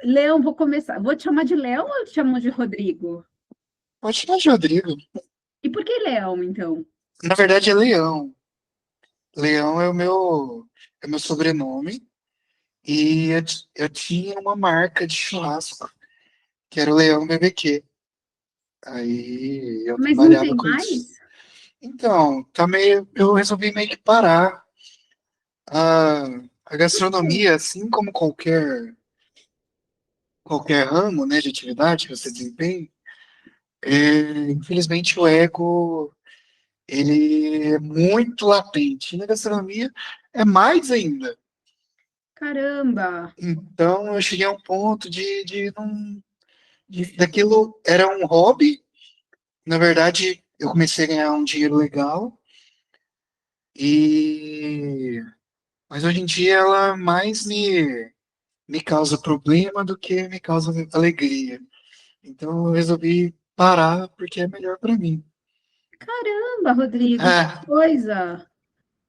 Leão, vou começar. Vou te chamar de Leão ou te chamo de Rodrigo? Pode chamar de Rodrigo. E por que Leão, então? Na verdade é Leão. Leão é o meu sobrenome. E eu tinha uma marca de churrasco, que era o Leão BBQ. Aí eu Mas não trabalhava tem com isso. mais? Então, eu resolvi meio que parar. A, a gastronomia, assim como qualquer ramo, né, de atividade que você desempenha, infelizmente o ego, ele é muito latente. E na gastronomia é mais ainda. Caramba! Então eu cheguei a um ponto de não. Daquilo era um hobby. Na verdade, eu comecei a ganhar um dinheiro legal. E mas hoje em dia ela mais me causa problema do que me causa alegria. Então eu resolvi parar porque é melhor para mim. Caramba, Rodrigo, que Ah, coisa!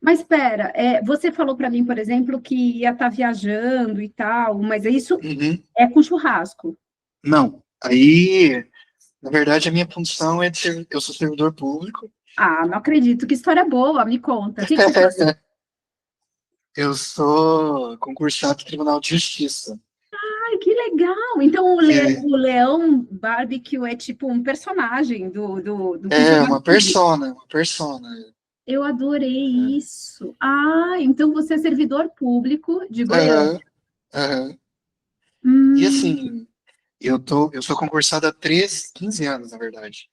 Mas espera, você falou para mim, por exemplo, que ia estar viajando e tal, mas isso uhum. é com churrasco. Não. Aí, na verdade, a minha função é de ser, eu sou servidor público. Ah, não acredito. Que história boa, me conta. O que que foi? Eu sou concursado do Tribunal de Justiça. Ai, que legal! Então É, o Leão Barbecue é tipo um personagem do é funcionário uma público. persona, uma persona. Eu adorei isso. Ah, então você é servidor público de Aham, Goiânia. aham. E Hum, assim, eu sou concursado há 15 anos, na verdade.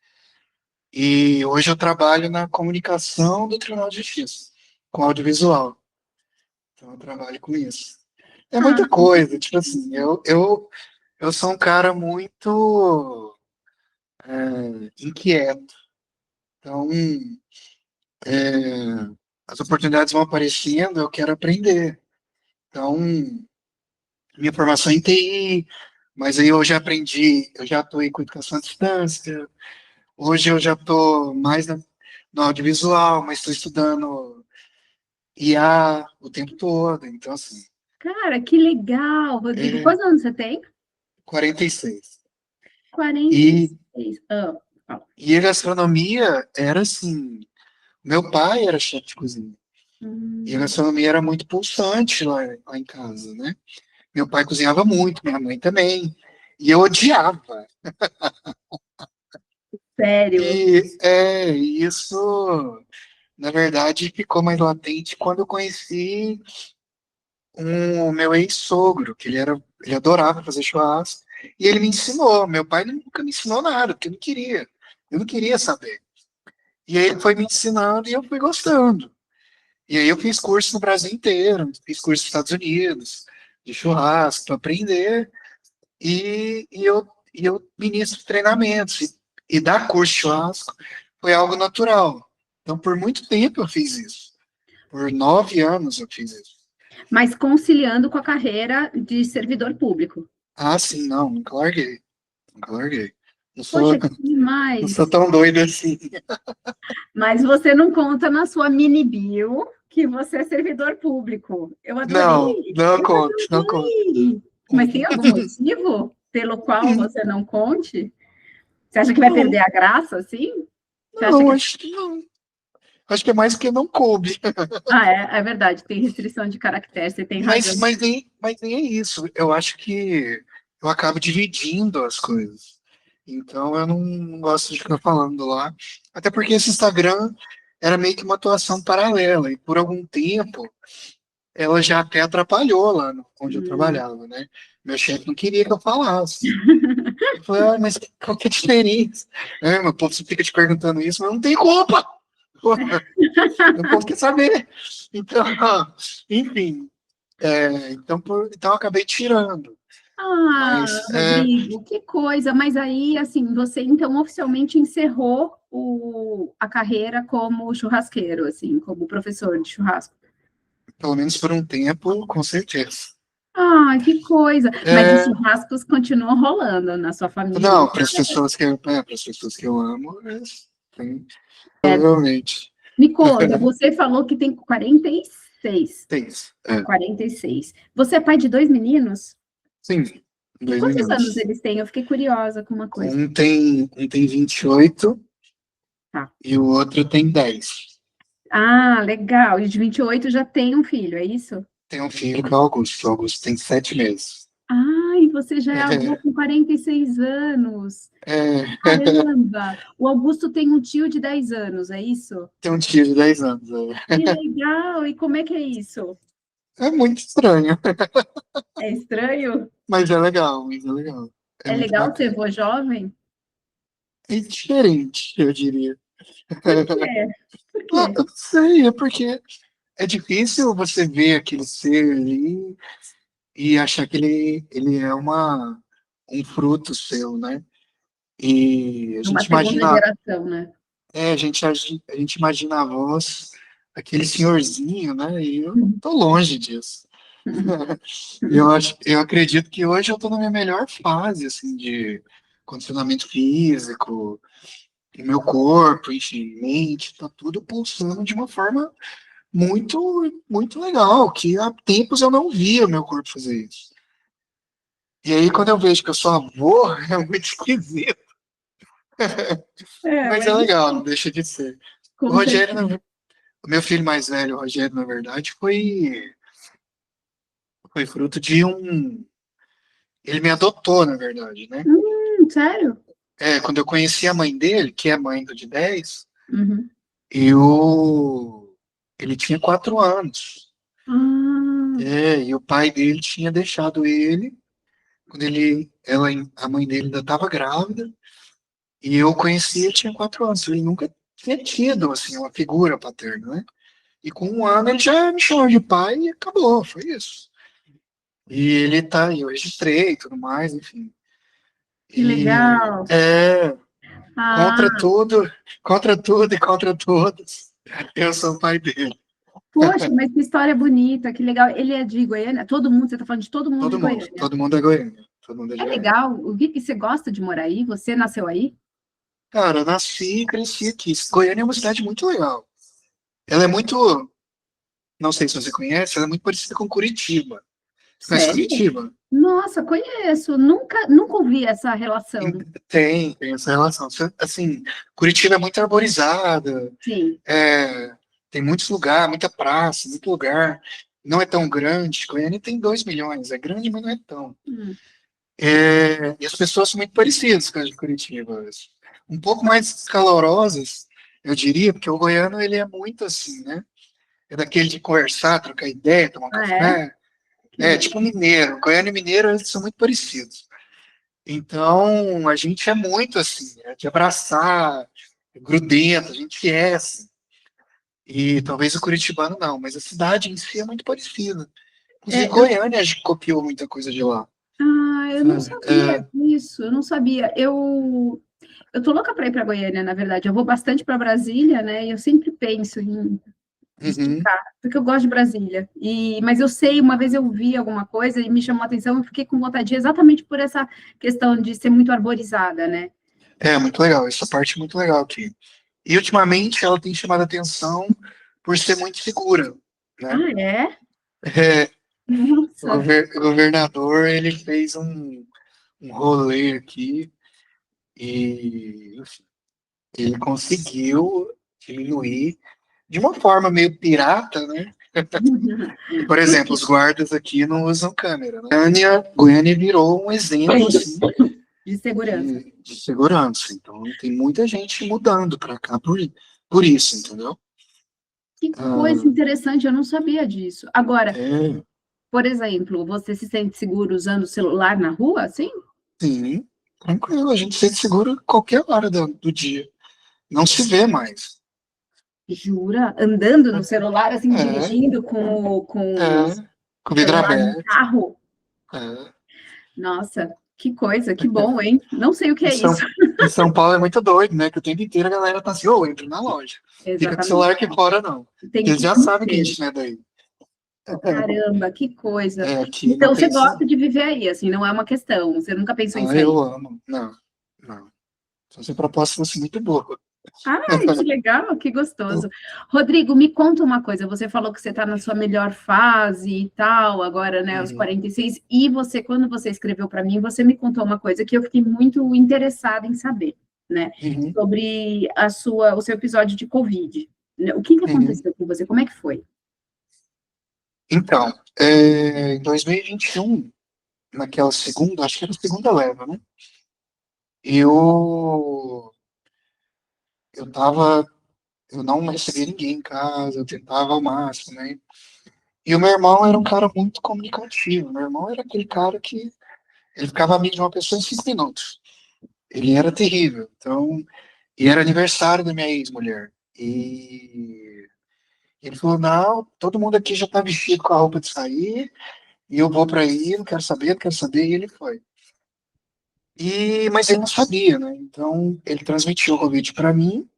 E hoje eu trabalho na comunicação do Tribunal de Justiça, com audiovisual. Então eu trabalho com isso. É ah, muita coisa, tipo assim, eu sou um cara muito inquieto. Então, as oportunidades vão aparecendo, eu quero aprender. Então, minha formação é em TI, mas aí eu já aprendi, eu já atuei com educação à distância. Hoje eu já estou mais no audiovisual, mas estou estudando IA o tempo todo. Então, assim, cara, que legal, Rodrigo. é Quantos anos você tem? 46. 46. Ah, fala. E a gastronomia era assim. Meu pai era chefe de cozinha. E a Hum, gastronomia era muito pulsante lá em casa, né? Meu pai cozinhava muito, minha mãe também. E eu odiava. sério? E isso, na verdade, ficou mais latente quando eu conheci o meu ex-sogro, que ele adorava fazer churrasco. E ele me ensinou. Meu pai nunca me ensinou nada, porque eu não queria. Eu não queria saber. E aí ele foi me ensinando e eu fui gostando. E aí eu fiz curso no Brasil inteiro, fiz curso nos Estados Unidos, de churrasco, para aprender, e eu ministro treinamentos. E dar curso de churrasco foi algo natural. Então, por muito tempo eu fiz isso. Por 9 anos eu fiz isso. Mas conciliando com a carreira de servidor público. Ah, sim, não, nunca larguei. Nunca larguei. Não sou, Poxa, que não sou demais. tão doido assim. Mas você não conta na sua mini bio que você é servidor público. Eu Não, adorei. não Eu conto, não conto. adorei. Mas tem algum motivo pelo qual você não conte? Você acha que vai perder Não, a graça, assim? Você acha não, que... acho que não. Acho que é mais porque não coube. Ah, é verdade, tem restrição de caractere, você tem Mas, razão. mas nem é isso. Eu acho que eu acabo dividindo as coisas. Então eu não gosto de ficar falando lá. Até porque esse Instagram era meio que uma atuação paralela. E por algum tempo ela já até atrapalhou lá onde eu Hum. trabalhava, né? Meu chefe não queria que eu falasse. Eu falei, ah, mas qual que é a diferença? É, meu povo fica te perguntando isso, mas não tem culpa. Pô, o povo quer saber. Então, enfim. Então eu acabei tirando. Ah, Mas Rodrigo, que coisa. Mas aí, assim, você então oficialmente encerrou a carreira como churrasqueiro, assim, como professor de churrasco. pelo menos por um tempo, com certeza. Ah, que coisa. Mas os É, churrascos continuam rolando na sua família. não, para as pessoas que eu amo, sim, provavelmente. Me conta, você falou que tem 46. Tem isso. 46. Você é pai de dois meninos? Sim, 2 Quantos anos milhões. eles têm? Eu fiquei curiosa com uma coisa. Um tem 28 Tá. e o outro tem 10. Ah, legal. E de 28 já tem um filho, é isso? Tem um filho que é o Augusto. O Augusto tem 7 meses. Ah, e você já é avô com 46 anos. É, Caramba! O Augusto tem um tio de 10 anos, é isso? tem um tio de 10 anos. Que legal! E como é que é isso? É muito estranho, É estranho? mas é legal, mas é legal. É É muito legal ser bacana. avô jovem? É diferente, eu diria. Por quê? Por Ah, quê? eu não sei, é porque é difícil você ver aquele ser ali e achar que ele é um fruto seu, né? E a Uma gente segunda imagina, geração, né? a gente imagina a voz, aquele senhorzinho, né? E eu tô longe disso. Eu acredito que hoje eu tô na minha melhor fase, assim, de condicionamento físico, e meu corpo, enfim, mente, tá tudo pulsando de uma forma muito, muito legal, que há tempos eu não via meu corpo fazer isso. E aí, quando eu vejo que eu sou avô, é muito esquisito. É, Mas é mas legal, não deixa de ser. O com Rogério, certeza. o meu filho mais velho, o Rogério, na verdade, foi fruto de um. Ele me adotou, na verdade, né? Sério? Quando eu conheci a mãe dele, que é mãe do de 10, Uhum. ele tinha 4 anos. Ah, E o pai dele tinha deixado ele quando a mãe dele ainda estava grávida. E eu conheci ele tinha 4 anos. Ele nunca tinha tido assim uma figura paterna, né? E com 1 ano ele já me chamou de pai e acabou, foi isso. E ele tá, eu registrei e tudo mais, enfim. que E legal. contra Ah, tudo, contra tudo e contra todos, eu sou o pai dele. poxa, mas que história bonita, que legal. Ele é de Goiânia? Todo mundo, você está falando de todo mundo de Goiânia. Todo mundo é Goiânia, todo mundo é de É Goiânia. legal. O que que você gosta de morar aí? Você nasceu aí? Cara, eu nasci e cresci aqui. Goiânia é uma cidade muito legal. Ela é muito, não sei se você conhece, ela é muito parecida com Curitiba. Você conhece Sério? Curitiba? Nossa, conheço. Nunca ouvi essa relação. Tem essa relação. Assim, Curitiba é muito arborizada, Sim. é, tem muitos lugares, muita praça, muito lugar. Não é tão grande. Goiânia tem 2 milhões, é grande, mas não é tão. Hum. E as pessoas são muito parecidas com as de Curitiba. Um pouco mais calorosas, eu diria, porque o goiano ele é muito assim, né? É daquele de conversar, trocar ideia, tomar um Ah, é? café. Que É legal. tipo mineiro. Goiano e mineiro eles são muito parecidos. Então, a gente é muito assim, de abraçar, grudento, a gente é assim. E talvez o curitibano não, mas a cidade em si é muito parecida. Inclusive, É, eu, Goiânia a gente copiou muita coisa de lá. eu não Sabe? sabia disso, eu não sabia. Eu tô louca para ir para Goiânia, na verdade. Eu vou bastante para Brasília, né? E eu sempre penso em Uhum. esticar, porque eu gosto de Brasília. Mas eu sei, uma vez eu vi alguma coisa e me chamou a atenção, e fiquei com vontade de ir exatamente por essa questão de ser muito arborizada, né? É, muito legal. Essa parte é muito legal aqui. E ultimamente ela tem chamado a atenção por ser muito segura, né? Ah, é? É, Nossa. o governador, ele fez um rolê aqui e, enfim, ele conseguiu diminuir de uma forma meio pirata, né? Por exemplo, os guardas aqui não usam câmera, né? Goiânia virou um exemplo, assim, De segurança. de segurança. Então, tem muita gente mudando para cá por isso, entendeu? Que coisa Ah, interessante, eu não sabia disso. Agora, é, por exemplo, você se sente seguro usando o celular na rua, assim? sim, tranquilo, a gente se sente seguro qualquer hora do dia. Não se vê mais. Jura? Andando no celular, assim, É, dirigindo com o com vidro celular no aberto. carro? É. Nossa, que coisa, que bom, hein? Não sei o que Em é isso. São, em São Paulo é muito doido, né? Que o tempo inteiro a galera tá assim, ô, entra na loja. Fica com o Exatamente. celular aqui fora, não. Tem Eles que ir já muito sabem que a cedo. gente não é daí. Caramba, que coisa. Aqui não Então, você tem isso. gosta de viver aí, assim, não é uma questão. Você nunca pensou em Ah, sair. eu amo. Não, não. Só se a proposta fosse muito boa. Ai, que legal, que gostoso. Rodrigo, me conta uma coisa. Você falou que você está na sua melhor fase e tal, agora, né, aos Uhum, 46. E você, quando você escreveu para mim, você me contou uma coisa que eu fiquei muito interessada em saber, né? uhum, Sobre o seu episódio de Covid. Né? O que que uhum. aconteceu com você? Como é que foi? Então, em 2021, naquela segunda, acho que era a segunda leva, né? Eu, eu tava, eu não recebia ninguém em casa, eu tentava ao máximo, né? E o meu irmão era um cara muito comunicativo. Meu irmão era aquele cara que ele ficava amigo de uma pessoa em 5 minutos. Ele era terrível. Então, e era aniversário da minha ex-mulher. E ele falou: Não, todo mundo aqui já tá vestido com a roupa de sair, e eu vou pra aí, não quero saber, não quero saber. E ele foi. Mas ele não sabia, né? Então, ele transmitiu o convite para mim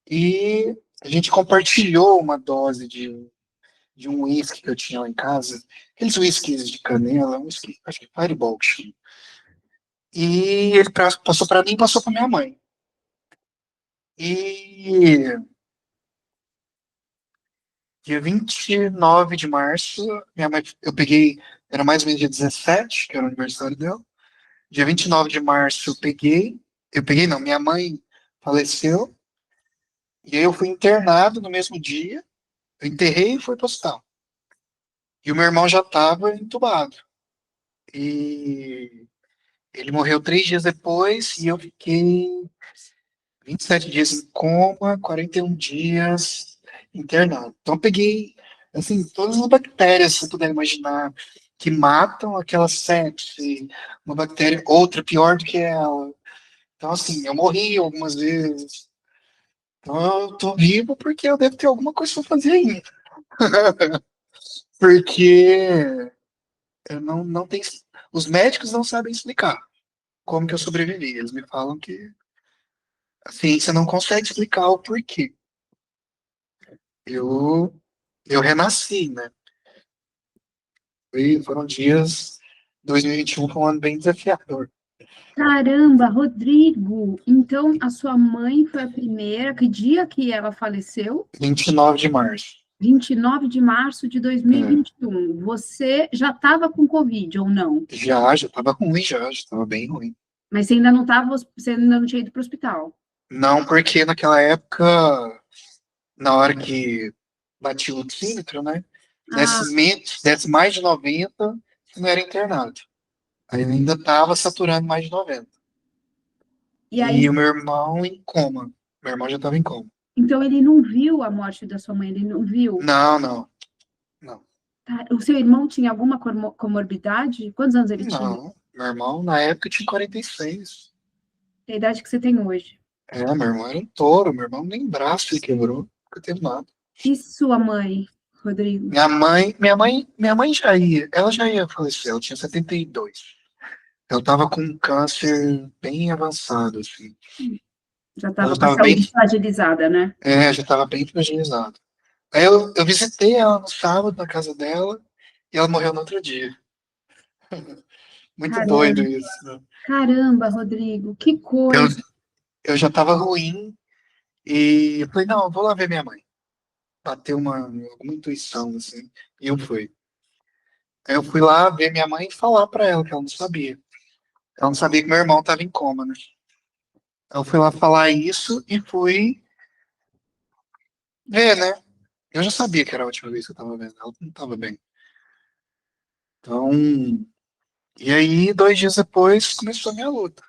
e a gente compartilhou uma dose de um whisky que eu tinha lá em casa. Aqueles whiskies de canela, um whisky, acho que Fireball que chama. E ele passou para mim e passou para minha mãe. E dia 29 de março, minha mãe, eu peguei, era mais ou menos dia 17, que era o aniversário dela. Dia 29 de março eu peguei não, minha mãe faleceu. E aí eu fui internado no mesmo dia, eu enterrei e fui pro hospital. E o meu irmão já estava entubado. E ele morreu 3 dias depois e eu fiquei 27 dias em coma, 41 dias internado. Então eu peguei, assim, todas as bactérias que você puder imaginar que matam aquela sepse, uma bactéria, outra pior do que ela. Então, assim, eu morri algumas vezes. Então eu tô vivo porque eu devo ter alguma coisa pra fazer ainda. Porque eu não tem, os médicos não sabem explicar como que eu sobrevivi. Eles me falam que a ciência não consegue explicar o porquê. Eu, eu renasci, né? Foram dias, 2021 foi um ano bem desafiador. Caramba, Rodrigo! Então, a sua mãe foi a primeira. Que dia que ela faleceu? 29 de março. 29 de março de dois mil e É, vinte e um. Você já estava com Covid ou não? já tava ruim já tava bem ruim. Mas você ainda não estava, você ainda não tinha ido para o hospital. Não, porque naquela época, na hora que batia o oxímetro, né? Ah, Desse mais de 90, você não era internado. Aí eu ainda tava saturando mais de 90. e aí, E o meu irmão em coma. Meu irmão já tava em coma. então ele não viu a morte da sua mãe, ele não viu. Não, não, não. Tá, o seu irmão tinha alguma comorbidade? Quantos anos ele tinha? Não. Meu irmão, na época, tinha 46. A idade que você tem hoje. Meu irmão era um touro. Meu irmão nem braço ele quebrou. Nunca teve nada. E sua mãe, Rodrigo? Minha mãe ela já ia falecer. Ela tinha 72. Ela tava com um câncer bem avançado, assim. Já Ela estava com a estava bem, saúde fragilizada, né? já estava bem fragilizada. Aí eu visitei ela no sábado na casa dela e ela morreu no outro dia. Muito doido Caramba, isso, né? caramba, Rodrigo, que Eu, coisa. eu já tava ruim e eu falei, não, eu vou lá ver minha mãe. Bateu alguma intuição, assim, e eu fui. Aí eu fui lá ver minha mãe e falar pra ela que ela não sabia. Ela não sabia que meu irmão tava em coma, né? Aí eu fui lá falar isso e fui ver, né? Eu já sabia que era a última vez que eu tava vendo. Ela não tava bem. Então, e aí, 2 dias depois, começou a minha luta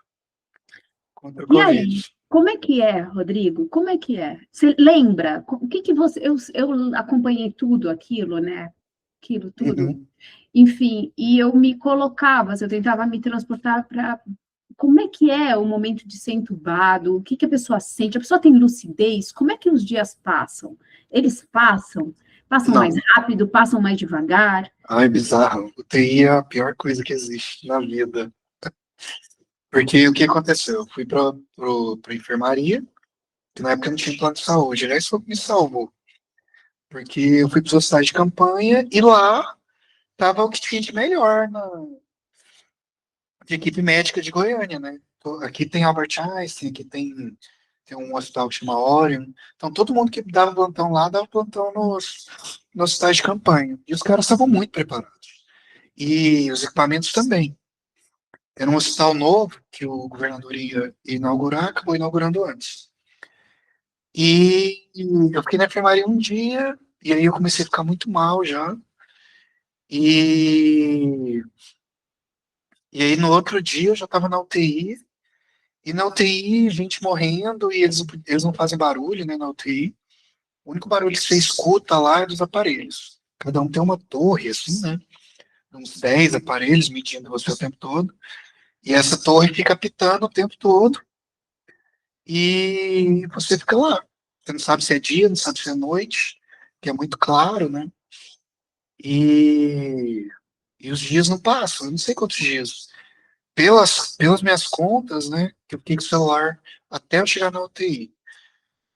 contra o E Covid. aí, como é que é, Rodrigo? Como é que é? Você lembra? O que que você. Eu acompanhei tudo aquilo, né? Aquilo tudo. Uhum. Enfim, e eu me colocava, eu tentava me transportar para. Como é que é o momento de ser entubado? O que que a pessoa sente? A pessoa tem lucidez? Como é que os dias passam? Eles passam? Passam mais Não. rápido? Passam mais devagar? Ai, bizarro. O TI é a pior coisa que existe na vida. Porque o que aconteceu? Eu fui pra enfermaria, que na época não tinha plano de saúde. Aliás, foi o que me salvou. Porque eu fui para os hospitais de campanha e lá tava o que tinha de melhor de equipe médica de Goiânia, né? Aqui tem Albert Einstein, aqui tem tem um hospital que chama Orion. Então, todo mundo que dava plantão lá, dava plantão nos hospitais de campanha. E os caras estavam muito preparados. E os equipamentos também. Era um hospital novo que o governador ia inaugurar, acabou inaugurando antes. E eu fiquei na enfermaria um dia, e aí eu comecei a ficar muito mal já. E, e aí no outro dia eu já estava na UTI, e na UTI, gente morrendo, e eles não fazem barulho, né, na UTI. O único barulho que você escuta lá é dos aparelhos. Cada um tem uma torre, assim, né? Uns 10 aparelhos medindo você o tempo todo. E essa torre fica pitando o tempo todo. E você fica lá. Você não sabe se é dia, não sabe se é noite, que é muito claro, né? E, e os dias não passam, eu não sei quantos dias. Pelas minhas contas, né? Que eu fiquei com o celular até eu chegar na UTI.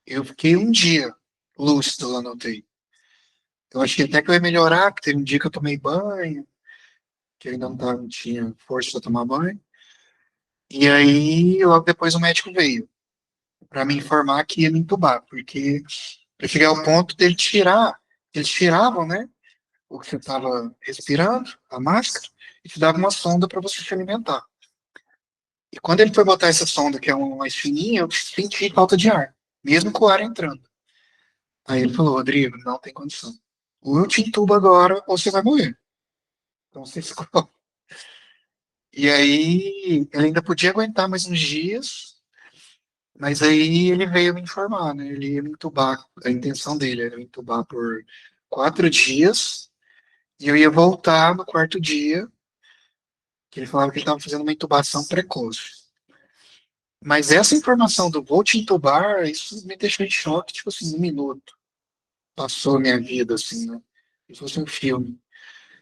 Eu fiquei um dia lúcido lá na UTI. Eu achei até que eu ia melhorar, que teve um dia que eu tomei banho, que eu ainda não tinha força para tomar banho. E aí, logo depois, o médico veio para me informar que ia me entubar, porque eu cheguei ao ponto dele tirar, eles tiravam, né, o que você estava respirando, a máscara, e te dava uma sonda para você se alimentar. E quando ele foi botar essa sonda, que é uma mais fininha, eu senti falta de ar, mesmo com o ar entrando. Aí ele falou, Rodrigo, não tem condição. Ou eu te entubo agora, ou você vai morrer. Então você escolhe. E aí, ele ainda podia aguentar mais uns dias, mas aí ele veio me informar, né? Ele ia me entubar. A intenção dele era me entubar por 4 dias, e eu ia voltar no quarto dia, que ele falava que ele estava fazendo uma intubação precoce. Mas essa informação do vou te entubar, isso me deixou em choque, tipo assim, um minuto. Passou a minha vida, assim, né? Se fosse um filme.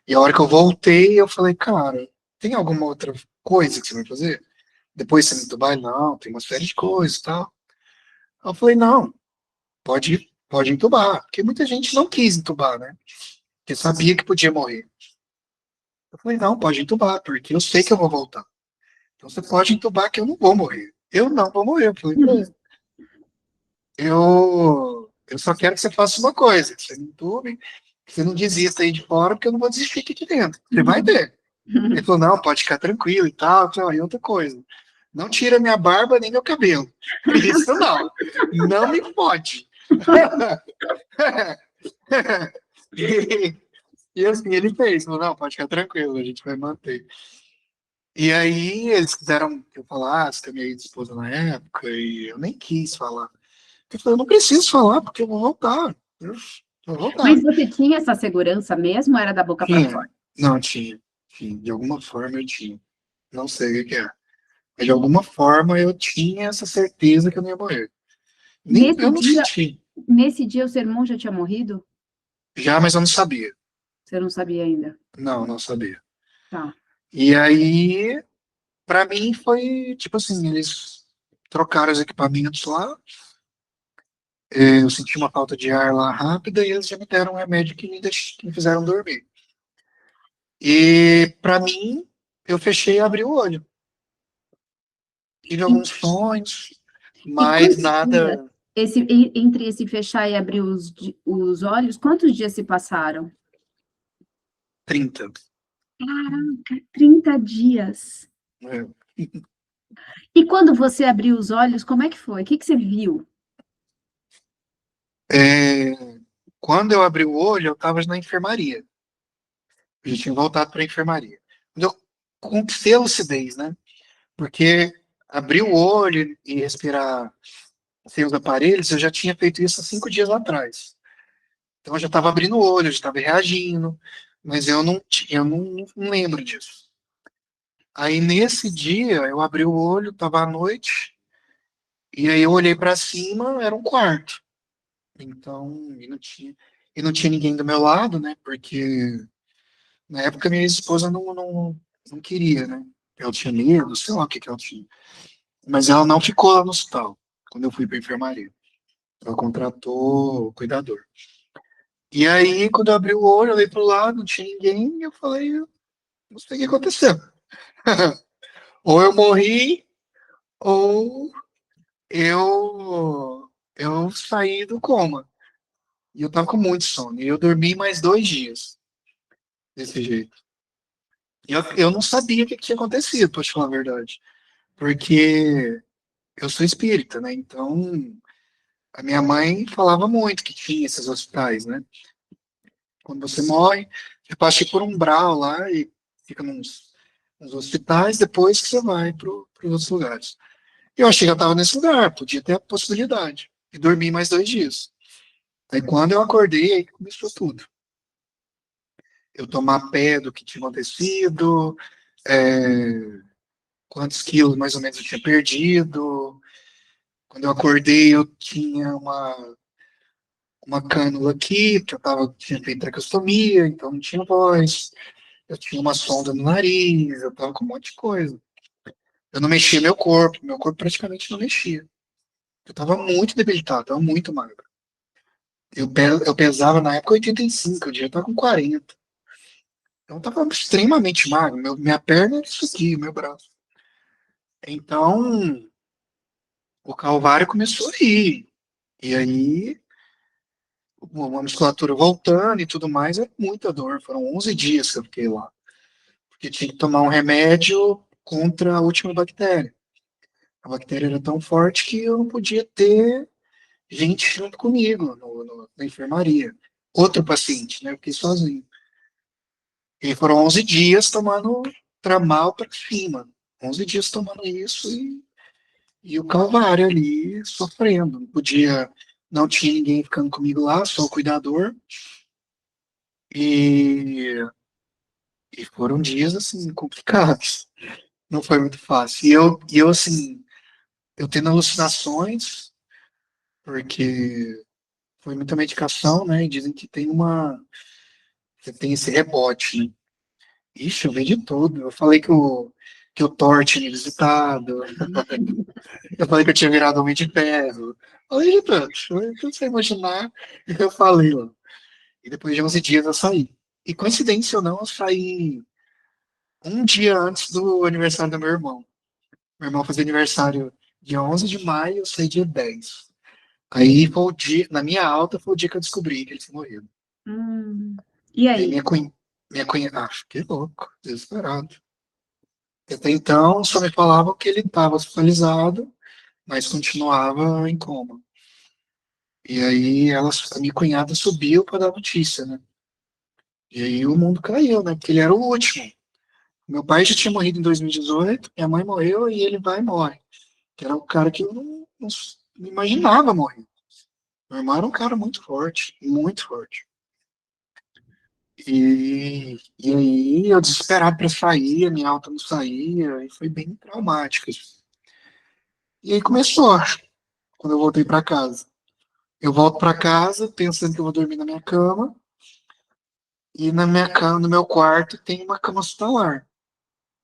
E a hora que eu voltei, eu falei, cara, tem alguma outra coisa que você vai fazer? Depois você me entubar? Não, tem uma série de coisas e tal. Eu falei, não, pode entubar. Porque muita gente não quis entubar, né? Porque sabia que podia morrer. Eu falei, não, pode entubar, porque eu sei que eu vou voltar. Então você pode entubar que eu não vou morrer. Eu não vou morrer. Eu falei, beleza. Eu só quero que você faça uma coisa, que você me entube, que você não desista aí de fora, porque eu não vou desistir aqui de dentro. Você vai ter. Ele falou, não, pode ficar tranquilo e tal. E outra coisa, não tira minha barba nem meu cabelo. Isso não. Não me pode. E, e assim ele fez, falou, não, pode ficar tranquilo, a gente vai manter. E aí eles quiseram que eu falasse com a minha ex-esposa na época, e eu nem quis falar. Eu falei, eu não preciso falar, porque eu vou voltar. Eu vou voltar. Mas você tinha essa segurança mesmo, ou era da boca para Tinha. fora? Não, tinha. Tinha. De alguma forma eu tinha. Não sei o que é. Mas de alguma forma eu tinha essa certeza que eu não ia morrer. Nem Nesse eu não dia, senti. nesse dia o seu irmão já tinha morrido? Já, mas eu não sabia. Você não sabia ainda? Não, não sabia. Tá. E aí, pra mim foi tipo assim, eles trocaram os equipamentos lá. Eu senti uma falta de ar lá rápida e eles já me deram um remédio que me fizeram dormir. E pra mim, eu fechei e abri o olho. Tive E, alguns sonhos, e mas quantos dias, nada entre esse fechar e abrir os olhos, quantos dias se passaram? 30. Caraca, 30 dias. Né? E quando você abriu os olhos, como é que foi? O que que você viu? É, quando eu abri o olho, eu estava na enfermaria. Eu já tinha voltado para a enfermaria. Quando eu conquistei a lucidez, né? Porque abrir o olho e respirar sem os aparelhos, eu já tinha feito isso há 5 dias atrás. Então eu já estava abrindo o olho, eu já estava reagindo, mas eu não lembro disso. Aí nesse dia eu abri o olho, estava à noite, e aí eu olhei para cima, era um quarto. Então, e não tinha ninguém do meu lado, né? Porque na época minha esposa não queria, né? Ela tinha medo, sei lá o que que ela tinha. Mas ela não ficou lá no hospital quando eu fui para enfermaria. Ela contratou o cuidador. E aí, quando eu abri o olho, eu olhei pro lado, não tinha ninguém, e eu falei, não sei o que aconteceu. Ou eu morri, ou eu saí do coma. E eu tava com muito sono. E eu dormi mais 2 dias desse jeito. E eu não sabia o que tinha acontecido, pra te falar a verdade. Porque eu sou espírita, né? Então, a minha mãe falava muito que tinha esses hospitais, né? Quando você morre, você passa por um umbral lá e fica nos hospitais, depois que você vai para os outros lugares. Eu achei que eu estava nesse lugar, podia ter a possibilidade. E dormi mais 2 dias. Aí quando eu acordei, aí começou tudo. Eu tomar pé do que tinha acontecido, é, quantos quilos mais ou menos eu tinha perdido. Quando eu acordei, eu tinha uma cânula aqui, que tinha feito tracostomia, então não tinha voz. Eu tinha uma sonda no nariz, eu tava com um monte de coisa. Eu não mexia meu corpo praticamente não mexia. Eu tava muito debilitado, tava muito magro. Eu pesava na época 85, eu devia estar com 40. Então eu tava extremamente magro, minha perna era isso aqui, meu braço. Então o calvário começou aí. E aí, uma musculatura voltando e tudo mais, era muita dor. Foram 11 dias que eu fiquei lá. Porque tinha que tomar um remédio contra a última bactéria. A bactéria era tão forte que eu não podia ter gente junto comigo na enfermaria. Outro paciente, né? Eu fiquei sozinho. E foram 11 dias tomando tramal para cima. 11 dias tomando isso e o calvário ali sofrendo. Não podia, não tinha ninguém ficando comigo lá, só o cuidador. E, e foram dias, assim, complicados. Não foi muito fácil. E eu assim, eu tendo alucinações, porque foi muita medicação, né? E dizem que você tem esse rebote, né? Ixi, eu vi de tudo. Eu falei que o Thor tinha me visitado. Eu falei que eu tinha virado Homem de Ferro. Falei de tudo. Foi tudo sem imaginar. E eu falei lá. E depois de 11 dias eu saí. E coincidência ou não, eu saí um dia antes do aniversário do meu irmão. Meu irmão fazia aniversário dia 11 de maio, eu saí dia 10. Aí foi o dia, na minha alta, foi o dia que eu descobri que ele tinha morrido. E E aí aí? minha cunhada, que louco, desesperado. Até então, só me falavam que ele estava hospitalizado, mas continuava em coma. E aí a minha cunhada subiu para dar notícia, né? E aí o mundo caiu, né? Porque ele era o último. Meu pai já tinha morrido em 2018, minha mãe morreu e ele vai e morre. Que era o cara que eu não imaginava morrer. Meu irmão era um cara muito forte, muito forte. E aí eu desesperado para sair, a minha alta não saía, e foi bem traumático isso. E aí começou, quando eu voltei para casa. Eu volto para casa pensando que eu vou dormir na minha cama, e na minha cama, no meu quarto, tem uma cama hospitalar,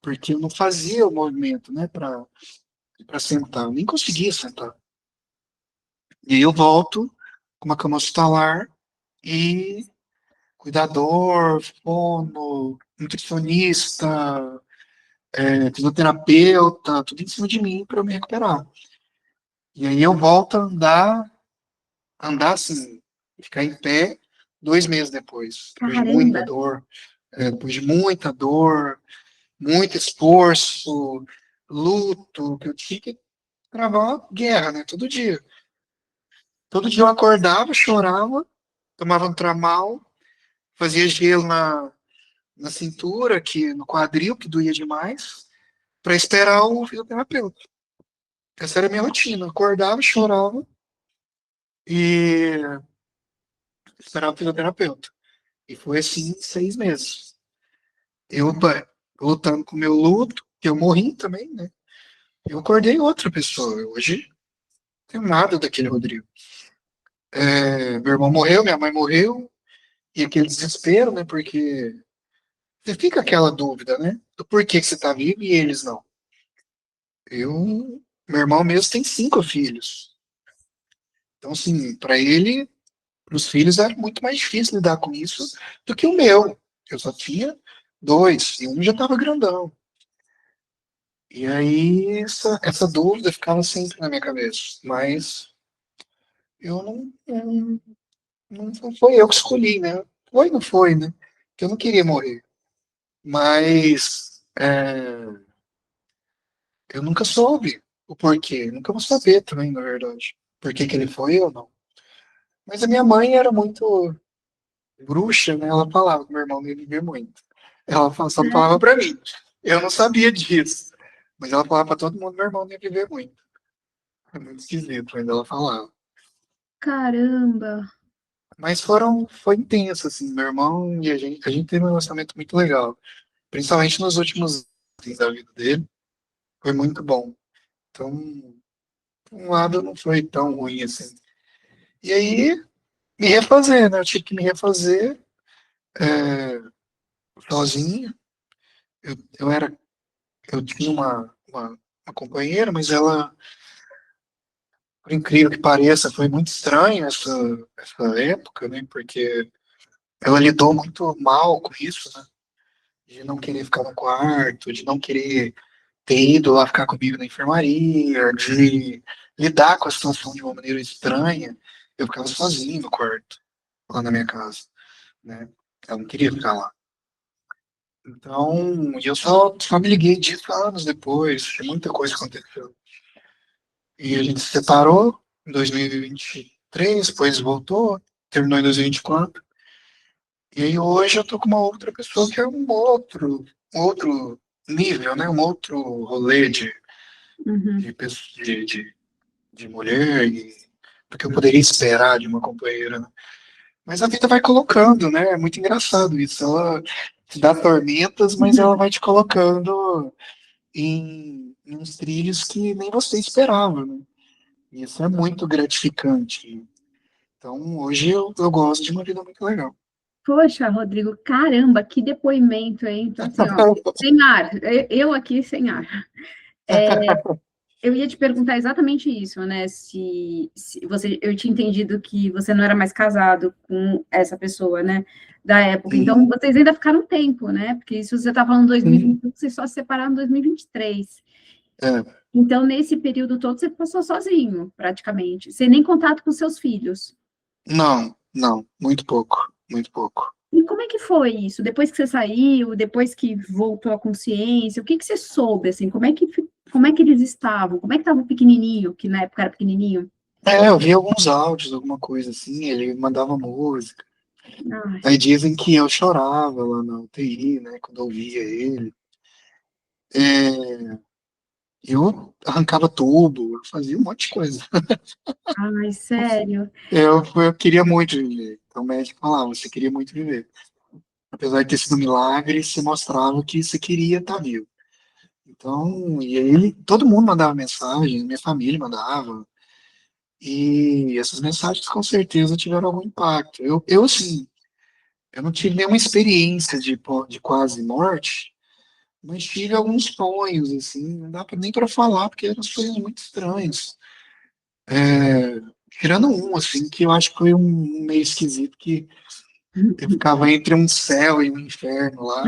porque eu não fazia o movimento, né, para sentar, eu nem conseguia sentar. E aí eu volto com uma cama hospitalar e cuidador, fono, nutricionista, fisioterapeuta, tudo em cima de mim para eu me recuperar. E aí eu volto a andar assim, ficar em pé 2 meses Caramba, depois de muita dor, muito esforço, luto, que eu tinha que travar uma guerra, né? Todo dia. Todo dia eu acordava, chorava, tomava um tramal, fazia gelo na cintura, no quadril, que doía demais, para esperar o fisioterapeuta. Essa era a minha rotina. Acordava, chorava e esperava o fisioterapeuta. E foi assim 6 meses. Eu lutando com o meu luto, que eu morri também, né? Eu acordei outra pessoa. Hoje não tenho nada daquele Rodrigo. Meu irmão morreu, minha mãe morreu, e aquele desespero, né? Porque você fica aquela dúvida, né? Do porquê que você tá vivo e eles não. Meu irmão mesmo tem 5 filhos. Então, assim, para ele, para os filhos era muito mais difícil lidar com isso do que o meu. Eu só tinha 2, e um já estava grandão. E aí essa dúvida ficava sempre na minha cabeça, mas eu não foi eu que escolhi, né? Foi, não foi, né? Porque eu não queria morrer. Mas eu nunca soube o porquê. Nunca vou saber também, na verdade. Por que que ele foi ou não. Mas a minha mãe era muito bruxa, né? Ela falava que meu irmão não ia viver muito. Só não falava pra mim. Eu não sabia disso. Mas ela falava pra todo mundo que meu irmão não ia viver muito. É muito esquisito, mas ela falava. Caramba. Mas foi intenso, assim. Meu irmão e a gente teve um relacionamento muito legal. Principalmente nos últimos anos da vida dele. Foi muito bom. Então, por um lado, não foi tão ruim assim. E aí, me refazer, né? Eu tive que me refazer sozinho. Eu era, eu tinha uma companheira, mas ela, por incrível que pareça, foi muito estranha essa época, né? Porque ela lidou muito mal com isso, né? De não querer ficar no quarto, de não querer ter ido lá ficar comigo na enfermaria, de lidar com a situação de uma maneira estranha. Eu ficava sozinho no quarto, lá na minha casa, né? Ela não queria ficar lá. Então, e eu só me liguei disso anos depois, muita coisa aconteceu. E a gente se separou em 2023, depois voltou, terminou em 2024. E aí hoje eu tô com uma outra pessoa que é um outro nível, né? Um outro rolê Uhum. de mulher, do que eu poderia esperar de uma companheira, né? Mas a vida vai colocando, né? É muito engraçado isso. Ela te dá tormentas, mas ela vai te colocando em uns trilhos que nem você esperava, né? E isso é muito gratificante. Então, hoje eu gosto de uma vida muito legal. Poxa, Rodrigo, caramba, que depoimento, hein? Então, assim, ó, sem ar, eu aqui sem ar. Eu ia te perguntar exatamente isso, né? Se você, eu tinha entendido que você não era mais casado com essa pessoa, né? Da época. Então, Sim, vocês ainda ficaram um tempo, né? Porque se você está falando sim. 2021, vocês só se separaram em 2023. É, Então, nesse período todo, você passou sozinho, praticamente, sem nem contato com seus filhos. não, não, muito pouco, muito pouco. E como é que foi isso? Depois que você saiu, depois que voltou à consciência, o que que você soube, assim? Como é que eles estavam? Como é que estava o pequenininho, que na época era pequenininho? Eu vi alguns áudios, alguma coisa assim, ele mandava música. Ai, Aí dizem que eu chorava lá na UTI, né, quando eu ouvia ele. É, eu arrancava tubo, eu fazia um monte de coisa. ai, sério? Eu queria muito viver. Então o médico falava, você queria muito viver. Apesar de ter sido um milagre, se mostrava que você queria estar vivo. Então, e aí todo mundo mandava mensagem, minha família mandava, e essas mensagens com certeza tiveram algum impacto. Eu assim, eu não tive nenhuma experiência de quase morte, mas tive alguns sonhos, assim, não dá nem para falar, porque eram sonhos muito estranhos. Tirando um, assim, que eu acho que foi um meio esquisito, que eu ficava entre um céu e um inferno lá,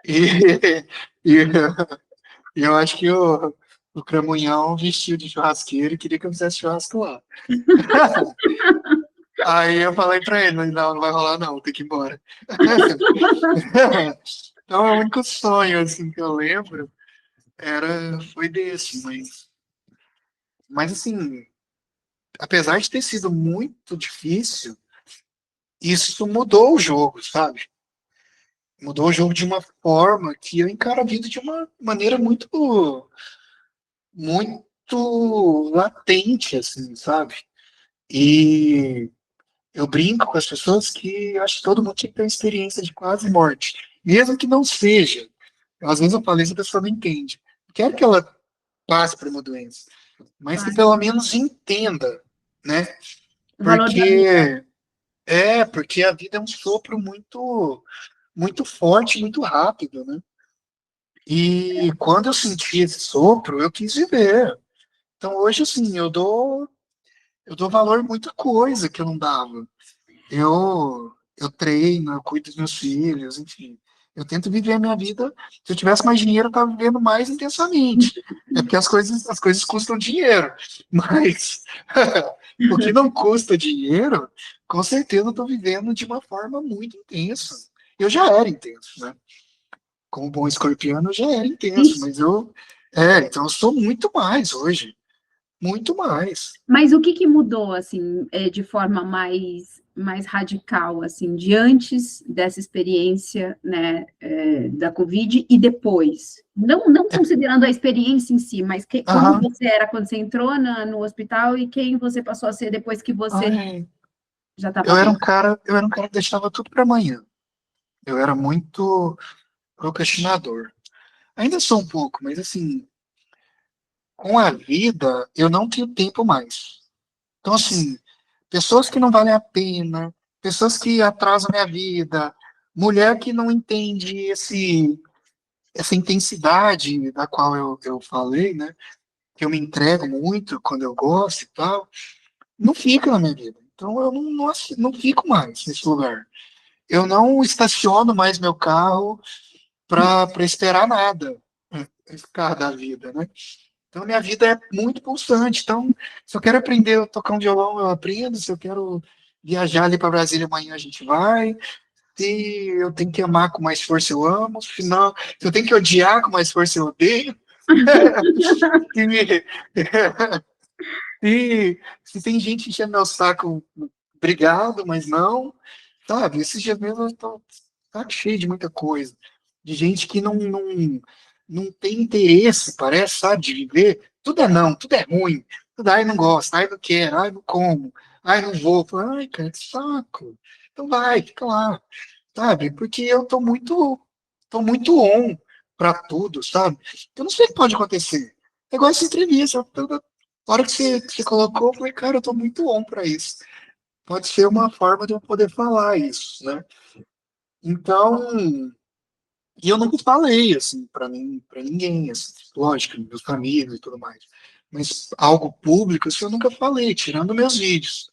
e, e, e eu acho que o Cramunhão vestiu de churrasqueiro e queria que eu fizesse churrasco lá. Aí eu falei pra ele, não, não vai rolar não, tem que ir embora. Então, é o único sonho, assim, que eu lembro foi desse, mas assim, apesar de ter sido muito difícil, isso mudou o jogo, sabe? Mudou o jogo de uma forma que eu encaro a vida de uma maneira muito latente, assim, sabe? E eu brinco com as pessoas que eu acho que todo mundo tinha que ter uma experiência de quase morte, mesmo que não seja. Às vezes eu falo isso, a pessoa não entende. Quero que ela passe por uma doença, mas que Vai. pelo menos entenda, né? O valor da vida. Porque a vida é um sopro muito forte, muito rápido, né? E quando eu senti esse sopro, eu quis viver. Então hoje, assim, eu dou valor a muita coisa que eu não dava. Eu treino, eu cuido dos meus filhos, enfim. Eu tento viver a minha vida. Se eu tivesse mais dinheiro, eu estava vivendo mais intensamente. É porque as coisas custam dinheiro. Mas o que não custa dinheiro, com certeza eu estou vivendo de uma forma muito intensa. Eu já era intenso, né? Como bom escorpiano, eu já era intenso, Isso. mas então eu sou muito mais hoje. Muito mais. Mas o que que mudou, assim, de forma mais radical, assim, de antes dessa experiência, né, da Covid e depois? Não considerando a experiência em si, mas como Aham. você era quando você entrou no hospital e quem você passou a ser depois que você Ai, já estava bem? eu era um cara que deixava tudo para amanhã. Eu era muito procrastinador. Ainda sou um pouco, mas assim, com a vida, eu não tenho tempo mais. Então, assim, pessoas que não valem a pena, pessoas que atrasam minha vida, mulher que não entende essa intensidade da qual eu falei, né? Que eu me entrego muito quando eu gosto e tal, não fica na minha vida. Então, eu não fico mais nesse lugar. Eu não estaciono mais meu carro para esperar nada, esse carro da vida, né? Então, minha vida é muito pulsante. Então, se eu quero aprender a tocar um violão, eu aprendo. Se eu quero viajar ali para Brasília amanhã, a gente vai. Se eu tenho que amar com mais força, eu amo. Se eu tenho que odiar com mais força, eu odeio. Se, me- se tem gente enchendo meu saco, obrigado, mas não. Sabe, esses dias mesmo eu tô saco cheio de muita coisa. De gente que não tem interesse, parece, sabe, de viver. Tudo é não, tudo é ruim. Tudo, ai, não gosto, ai, não quero, ai, não como, ai, não vou. Falo, ai, cara, que saco. Então vai, fica lá, sabe? Porque eu tô muito on pra tudo, sabe? Eu não sei o que pode acontecer. É igual essa entrevista. A hora que você colocou, eu falei, cara, eu tô muito on pra isso. Pode ser uma forma de eu poder falar isso, né? Então, e eu nunca falei, assim, para mim, para ninguém, assim, lógico, meus amigos e tudo mais. Mas algo público, assim, eu nunca falei, tirando meus vídeos.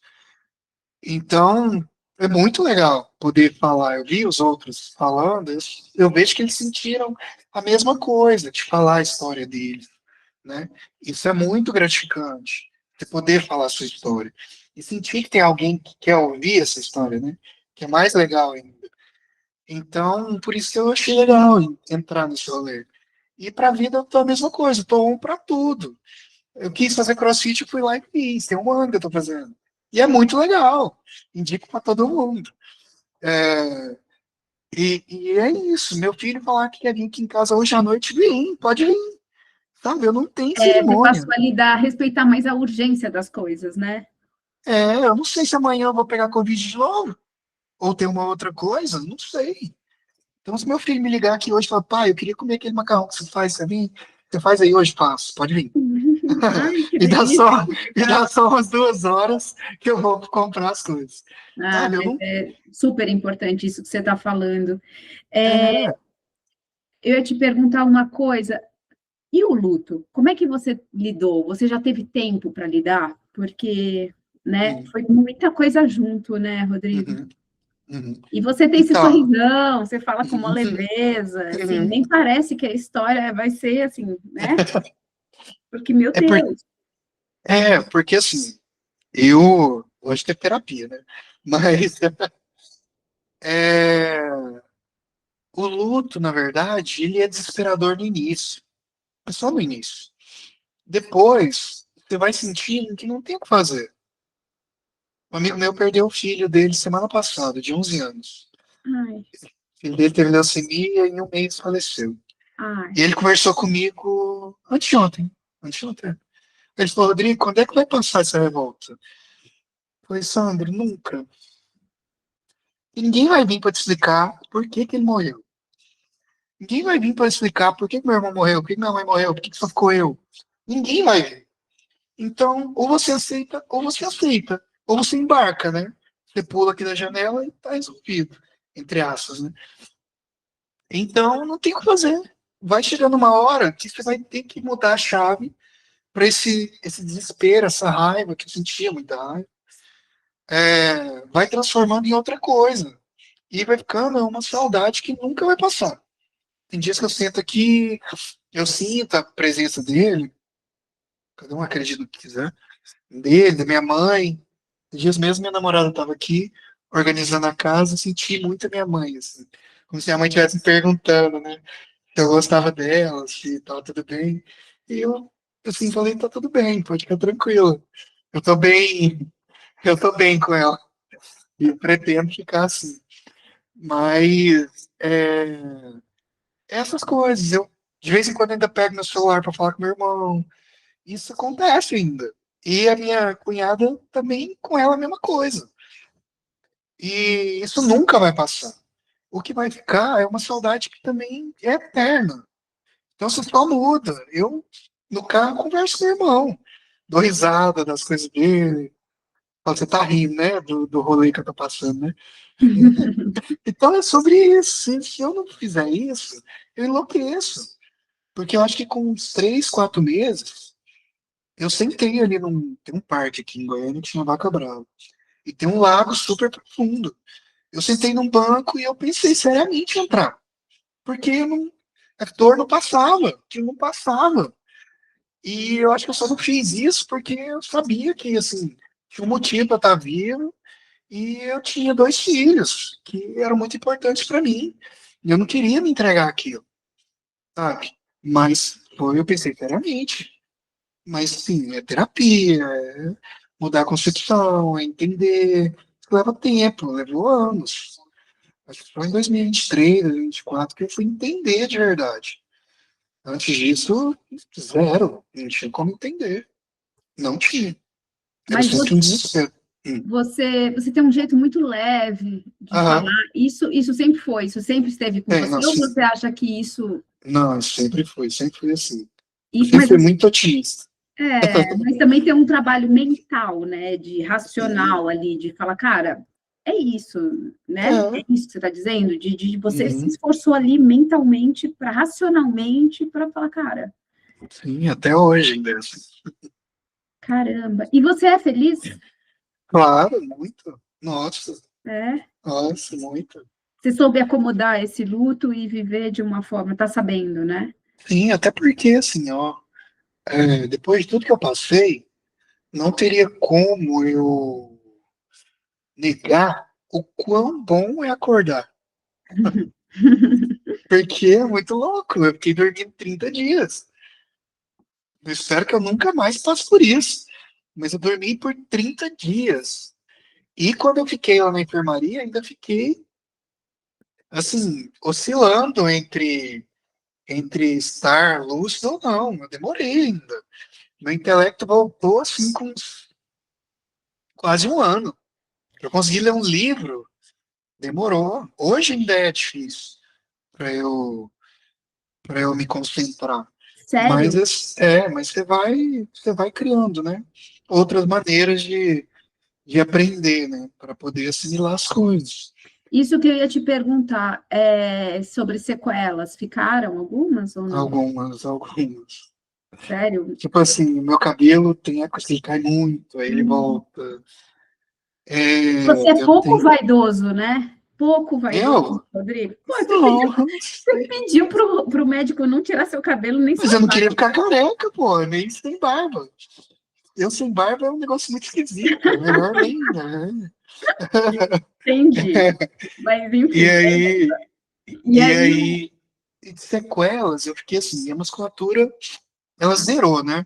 Então, é muito legal poder falar. Eu vi os outros falando, eu vejo que eles sentiram a mesma coisa, de falar a história deles, né? Isso é muito gratificante, você poder falar a sua história. E sentir que tem alguém que quer ouvir essa história, né? Que é mais legal ainda. Então, por isso que eu achei legal entrar nesse rolê. E pra vida eu tô a mesma coisa, eu tô um pra tudo. Eu quis fazer CrossFit, eu fui lá e fiz. Tem um ano que eu tô fazendo. E é muito legal. Indico pra todo mundo. E é isso. Meu filho falar que quer vir aqui em casa hoje à noite, vem, pode vir. Sabe? Eu não tenho Você cerimônia. passou a lidar, a respeitar mais a urgência das coisas, né? Eu não sei se amanhã eu vou pegar Covid de novo. Ou tem uma outra coisa, não sei. Então, se meu filho me ligar aqui hoje e falar, pai, eu queria comer aquele macarrão que você faz, você vem? Você faz aí hoje? Faço, pode vir. Ai, que E dá delícia, só, que e dá legal. só umas 2 horas que eu vou comprar as coisas. Ah, Sabe? Eu mas não. é super importante isso que você está falando. É, É, eu ia te perguntar uma coisa. E o luto? Como é que você lidou? Você já teve tempo para lidar? Porque, né, sim. foi muita coisa junto, né, Rodrigo? Uhum, uhum. E você tem esse Então, sorrisão, você fala com uma leveza, assim, uhum. nem parece que a história vai ser assim, né? Porque, meu é, por, Deus, porque assim, eu gosto de ter terapia, né? Mas é, o luto, na verdade, ele é desesperador no início. É só no início. Depois, você vai sentindo que não tem o que fazer. Um amigo meu perdeu o filho dele semana passada, de 11 anos. ai, O filho dele teve leucemia e em um mês faleceu. ai, E ele conversou comigo anteontem. Anteontem. Ele falou, Rodrigo, quando é que vai passar essa revolta? Eu falei, Sandro, nunca. E ninguém vai vir para te explicar por que que ele morreu. Ninguém vai vir para explicar por que que meu irmão morreu, por que que minha mãe morreu, por que que só ficou eu. Ninguém vai vir. Então, ou você aceita, ou você aceita. Ou você embarca, né? Você pula aqui da janela e tá resolvido. Entre aspas, né? Então, não tem o que fazer. Vai chegando uma hora que você vai ter que mudar a chave para esse desespero, essa raiva, que eu sentia muita raiva, vai transformando em outra coisa. e vai ficando uma saudade que nunca vai passar. Tem dias que eu sento aqui, eu sinto a presença dele, cada um acredita no que quiser, dele, da minha mãe. Esses dias mesmo minha namorada estava aqui, organizando a casa, eu senti muito a minha mãe, assim, como se a mãe estivesse me perguntando, né, se eu gostava dela, se estava tudo bem. E eu, assim, falei, tá tudo bem, pode ficar tranquilo. Eu tô bem, eu tô bem com ela. E pretendo ficar assim. Mas essas coisas, eu de vez em quando ainda pego meu celular para falar com meu irmão. Isso acontece ainda. E a minha cunhada também, com ela, a mesma coisa. E isso nunca vai passar. O que vai ficar é uma saudade que também é eterna. Então você só muda. Eu, no carro, converso com meu irmão, dou risada das coisas dele. Você tá rindo, né? Do rolê que eu tô passando, né? Então é sobre isso. Se eu não fizer isso, eu enlouqueço. Porque eu acho que com uns 3, 4 meses, eu sentei ali tem um parque aqui em Goiânia que chama Vaca Brava. E tem um lago super profundo. Eu sentei num banco e eu pensei seriamente em entrar. Porque eu não, a dor não passava, que não passava. E eu acho que eu só não fiz isso porque eu sabia que, assim, tinha um motivo para estar vivo e eu tinha 2 filhos que eram muito importantes para mim. E eu não queria me entregar aquilo, sabe? Mas foi, eu pensei seriamente. Mas, sim, é terapia, é mudar a concepção, é entender. Isso leva tempo, levou anos. Acho que foi em 2023, 2024 que eu fui entender de verdade. Antes disso, zero. Não tinha como entender. Não tinha. Era Mas sempre um desespero. você tem um jeito muito leve de Aham. falar. Isso sempre foi, isso sempre esteve com Tem, você, ou nossa. você acha que isso. Não, sempre foi assim. Eu E, sempre mas, fui muito otimista. mas também tem um trabalho mental, né? De Sim. racional ali, de falar, cara, é isso, né? É É. isso que você está dizendo, de você se Uhum. esforçou ali mentalmente, para racionalmente, para falar, cara, Sim, até hoje ainda. É assim. caramba. E você é feliz? Claro, muito. Nossa, É? nossa, muito. Você soube acomodar esse luto e viver de uma forma, tá sabendo, né? Sim, até porque, assim, ó, depois de tudo que eu passei, não teria como eu negar o quão bom é acordar. Porque é muito louco. Eu fiquei dormindo 30 dias. Eu espero que eu nunca mais passe por isso. Mas eu dormi por 30 dias. E quando eu fiquei lá na enfermaria, ainda fiquei, assim, oscilando entre estar lúcido ou não. Eu demorei ainda. Meu intelecto voltou, assim, com quase um ano. Eu consegui ler um livro, demorou. Hoje ainda é difícil para eu me concentrar. Sério? Mas você vai criando, né? Outras maneiras de aprender, né? Para poder assimilar as coisas. Isso que eu ia te perguntar, sobre sequelas, ficaram algumas ou não? Algumas. Sério? Tipo assim, o meu cabelo tem época que ele cai muito, aí ele Hum. volta. Você é Eu pouco tenho. vaidoso, né? Pouco vaidoso, Eu? Rodrigo. Pô, Não, eu não você sei. pediu pro médico não tirar seu cabelo nem Mas sua eu não queria barba. ficar careca, pô, nem sem barba. Eu sem barba é um negócio muito esquisito, é melhor nem, né? Entendi. Mas, E enfim. aí, E e aí, aí, e de sequelas, eu fiquei assim, minha musculatura, ela zerou, né?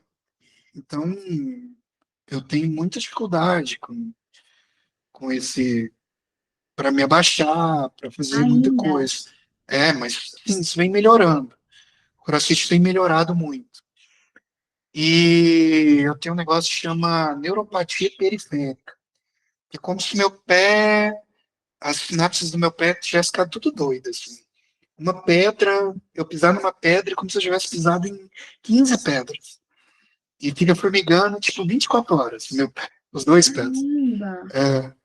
Então, eu tenho muita dificuldade com esse, para me abaixar, para fazer muita ainda, coisa. Mas sim, isso vem melhorando. O CrossFit tem melhorado muito. E eu tenho um negócio que chama neuropatia periférica. É como se meu pé, as sinapses do meu pé tivessem ficado tudo doidas, assim. Uma pedra, eu pisar numa pedra é como se eu tivesse pisado em 15 pedras. E fica formigando, tipo, 24 horas, meu pé, os dois pés. caramba.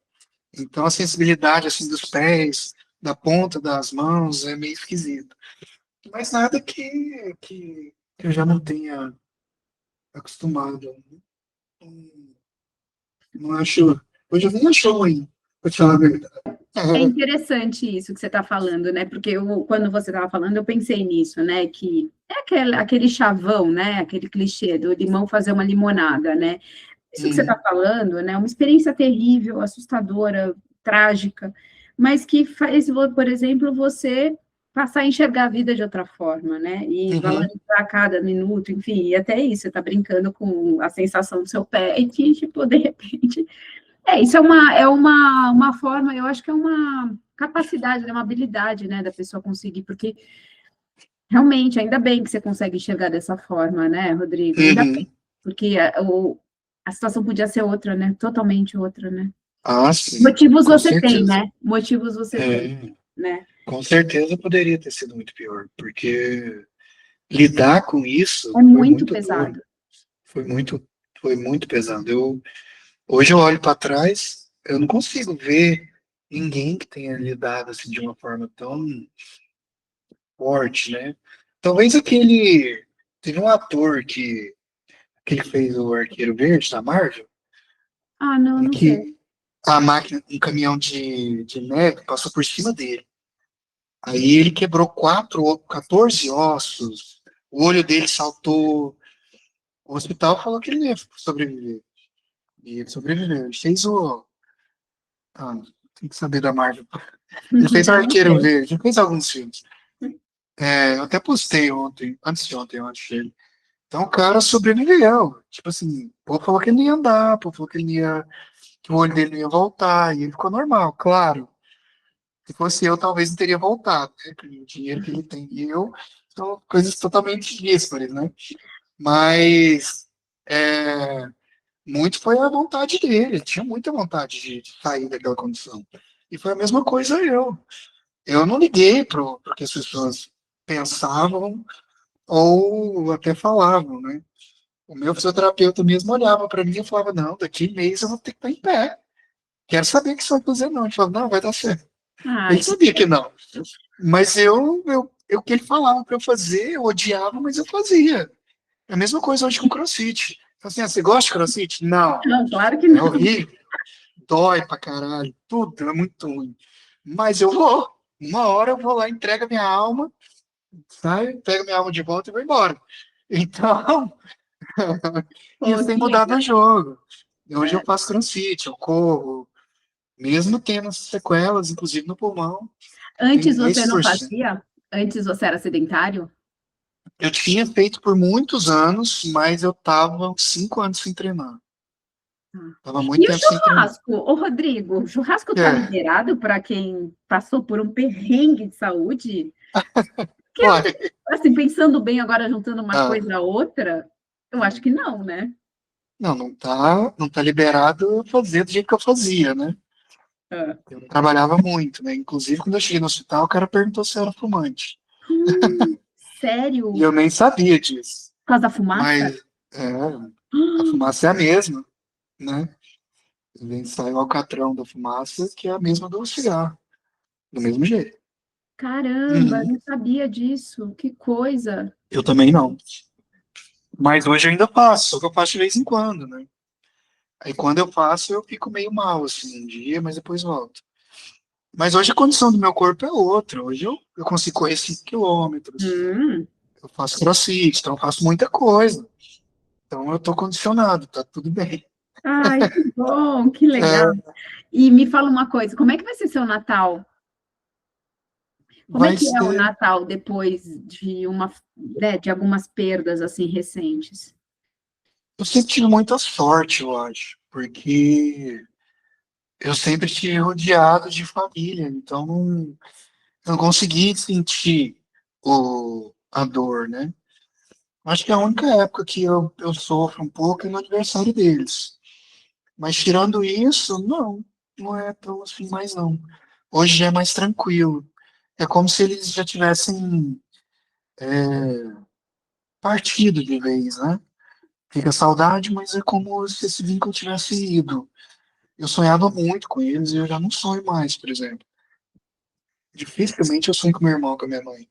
Então a sensibilidade, assim, dos pés, da ponta das mãos é meio esquisita. Mas nada que eu já não tenha acostumado. Não, não acho. Hoje eu nem acho ruim, pra te falar a verdade. É interessante isso que você está falando, né? Porque quando você estava falando, eu pensei nisso, né? Que é aquele chavão, né? Aquele clichê do limão fazer uma limonada, né? Isso que você está Uhum, falando, né? Uma experiência terrível, assustadora, trágica, mas que faz, por exemplo, você passar a enxergar a vida de outra forma, né? E uhum, valorizar cada minuto, enfim, e até isso, você está brincando com a sensação do seu pé e que, tipo, de repente. Isso uma forma, eu acho que é uma capacidade, né, uma habilidade, né, da pessoa conseguir, porque realmente, ainda bem que você consegue enxergar dessa forma, né, Rodrigo? Ainda bem, uhum. porque a situação podia ser outra, né? Totalmente outra, né? Ah, sim, Motivos com você tem, certeza. né? Motivos você tem, É, né? com certeza poderia ter sido muito pior, porque lidar com isso É foi muito muito duro, pesado. foi muito, foi muito pesado. Hoje eu olho para trás, eu não consigo ver ninguém que tenha lidado assim de uma forma tão forte, né? Talvez teve um ator que ele fez o Arqueiro Verde da Marvel, Ah, não, em não sei. que a máquina, um caminhão de neve passou por cima dele. Aí ele quebrou 14 ossos, o olho dele saltou. O hospital falou que ele ia sobreviver. E ele sobreviveu. Ele fez o. Ah, tem que saber da Marvel. Ele fez o Não, não Arqueiro sei. Verde, ele fez alguns filmes. É, eu até postei ontem, antes de ontem, eu acho. Então o cara sobreviveu. Tipo assim, o povo falou que ele não ia andar, o povo falou que ele não ia, que o olho dele não ia voltar, e ele ficou normal, claro. Se fosse eu, talvez não teria voltado, né? Com o dinheiro que ele tem. E eu, são coisas totalmente díspares, né? Mas é, muito foi a vontade dele. Ele tinha muita vontade de sair daquela condição. E foi a mesma coisa eu. Eu não liguei para o que as pessoas pensavam ou até falavam, né? O meu fisioterapeuta mesmo olhava para mim e falava, não, daqui mês eu vou ter que estar em pé. Quero saber o que você vai fazer, não. Ele falava, não, vai dar certo. Ele Ai, que sabia que não. Mas o que ele falava para eu fazer, eu odiava, mas eu fazia. É a mesma coisa hoje com CrossFit. Assim, ah, você gosta de CrossFit? Não. não, claro que É não. horrível. Dói pra caralho. Tudo é muito ruim. Mas eu vou. Uma hora eu vou lá, entrego a minha alma, sabe? Pego minha alma de volta e vou embora. Então, Pô, isso tem que mudado o legal. jogo. Hoje eu É. faço CrossFit, eu corro, mesmo tendo sequelas, inclusive no pulmão, tem Antes você não 10%. fazia? Antes você era sedentário? Eu tinha feito por muitos anos, mas eu tava uns 5 anos sem treinar. Tava muito E o tempo sem treinar. churrasco? Ô, Rodrigo, o churrasco está É, liberado para quem passou por um perrengue de saúde? Porque, uai, assim, pensando bem agora, juntando uma ah, coisa a outra, eu acho que não, né? não tá liberado eu fazer do jeito que eu fazia, né? Ah. Eu trabalhava muito, né? Inclusive, quando eu cheguei no hospital, o cara perguntou se eu era fumante. Sério? E eu nem sabia disso. Por causa da fumaça? Mas é, a fumaça é a mesma, né? Vem sai o alcatrão da fumaça, que é a mesma do cigarro, do mesmo jeito. Caramba, Uhum. não sabia disso. Que coisa. Eu também não. Mas hoje eu ainda faço, só que eu faço de vez em quando, né? Aí quando eu faço, eu fico meio mal, assim, um dia, mas depois volto. Mas hoje a condição do meu corpo é outra. Hoje eu consigo correr 5 quilômetros, Hum. eu faço crossfit, então eu faço muita coisa. Então eu tô condicionado, tá tudo bem. Ai, que bom, que legal. É, E me fala uma coisa, como é que vai ser seu Natal? Como é vai que é o ser. Natal depois de né, de algumas perdas assim recentes? Eu sempre tive muita sorte, eu acho, porque eu sempre estive rodeado de família, então eu não consegui sentir a dor, né? Acho que é a única época que eu sofro um pouco é no aniversário deles. Mas tirando isso, não é tão assim mais não. Hoje já é mais tranquilo. É como se eles já tivessem partido de vez, né? Fica saudade, mas é como se esse vínculo tivesse ido. Eu sonhava muito com eles e eu já não sonho mais, por exemplo. Dificilmente eu sonho com meu irmão, com a minha mãe.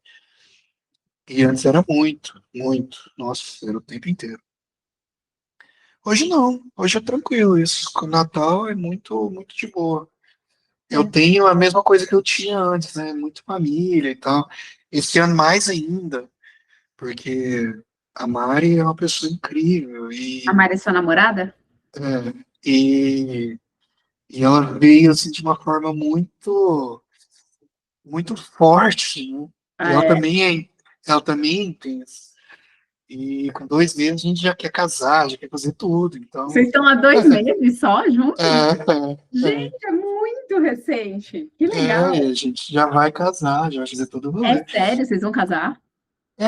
E antes era muito, muito. Nossa, era o tempo inteiro. Hoje não, hoje é tranquilo isso. Com o Natal é muito, muito de boa. eu tenho a mesma coisa que eu tinha antes, né? Muito família e tal. Esse ano mais ainda, porque a Mari é uma pessoa incrível A Mari é sua namorada? é, e, e ela veio assim de uma forma muito forte, né? E Ah, é. ela também é intensa. E com 2 meses a gente já quer casar, já quer fazer tudo. Vocês Então, estão há 2 meses só juntos? é, Gente, é muito recente. Que legal. a gente já vai casar, já vai fazer todo o É rolê. sério, vocês vão casar?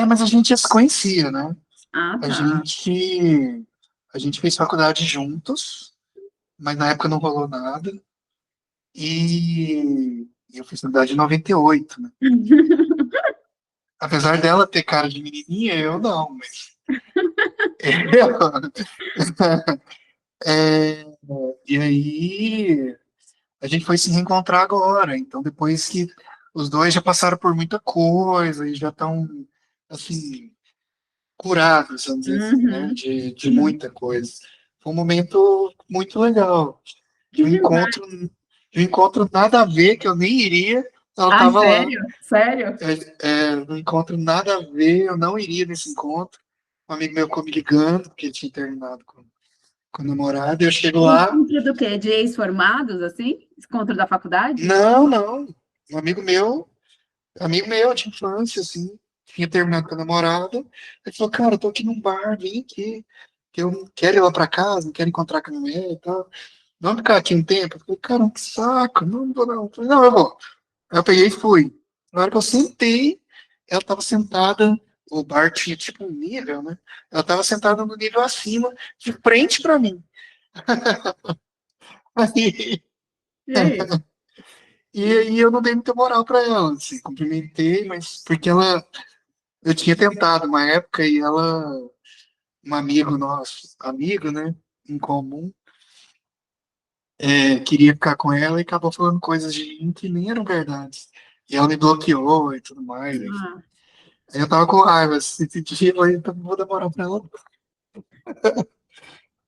Mas a gente já se conhecia, né? Ah, A tá. gente, a gente fez faculdade juntos, mas na época não rolou nada. E eu fiz faculdade em 98, né? Apesar dela ter cara de menininha, eu não, mas É, e aí a gente foi se reencontrar agora. Então, depois que os dois já passaram por muita coisa e já estão assim curados, vamos dizer assim, né? Uhum. De muita coisa. Foi um momento muito legal, de Que um demais. encontro, de um encontro nada a ver, que eu nem iria, ela Ah, estava lá. sério? Sério? Um encontro nada a ver, eu não iria nesse encontro. Um amigo meu ficou me ligando, porque ele tinha terminado com a namorada, eu chego lá. Encontro do quê? De ex-formados, assim? Encontro da faculdade? Não, não. Um amigo meu de infância, assim, tinha terminado com a namorada. Ele falou, cara, eu tô aqui num bar, vem aqui, que eu não quero ir lá pra casa, não quero encontrar com a minha mulher e tal. Vamos ficar aqui um tempo? Eu falei, cara, que saco, não vou não. Eu falei, não, eu vou. Aí eu peguei e fui. Na hora que eu sentei, ela tava sentada, o bar tinha tipo um nível, né? Ela tava sentada no nível acima, de frente pra mim. Aí, E aí? e aí eu não dei muita moral pra ela, assim, cumprimentei, mas porque eu tinha tentado uma época e um amigo nosso, amigo, né, em comum, queria ficar com ela e acabou falando coisas de mim que nem eram verdades. E ela me bloqueou e tudo mais. Ah, Aí eu tava com raiva esse dia, eu falei, então não vou dar moral pra ela.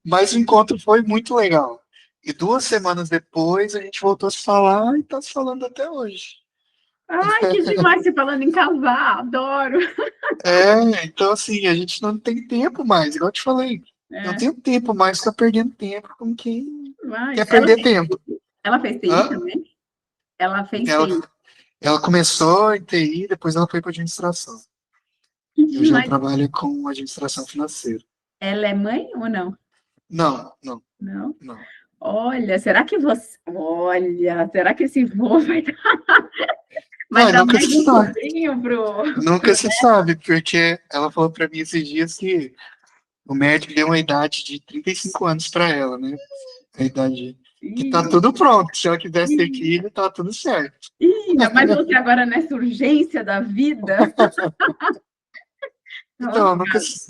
Mas o encontro foi muito legal. E 2 semanas depois a gente voltou a se falar e tá se falando até hoje. ai, que demais você falando em casar, adoro. Então assim, a gente não tem tempo mais, igual eu te falei. Não É, tenho tempo mais, ficar perdendo tempo com quem quer mas perder tempo. ela fez TI Hã? também? Ela fez Ela, TI. ela começou em TI, depois ela foi para administração. Que E hoje ela demais. trabalha com administração financeira. Ela é mãe ou não? Não, não, Não. não. Olha, será que você. Olha, será que esse vô vai Não, e dar nunca mais se um sabe. sobrinho Nunca se sabe, porque ela falou para mim esses dias que o médico deu uma idade de 35 anos para ela, né? A idade que tá Ih, tudo pronto. Se ela quisesse ter ih, filho, tá tudo certo. ainda mais você agora nessa urgência da vida. Então, Nossa.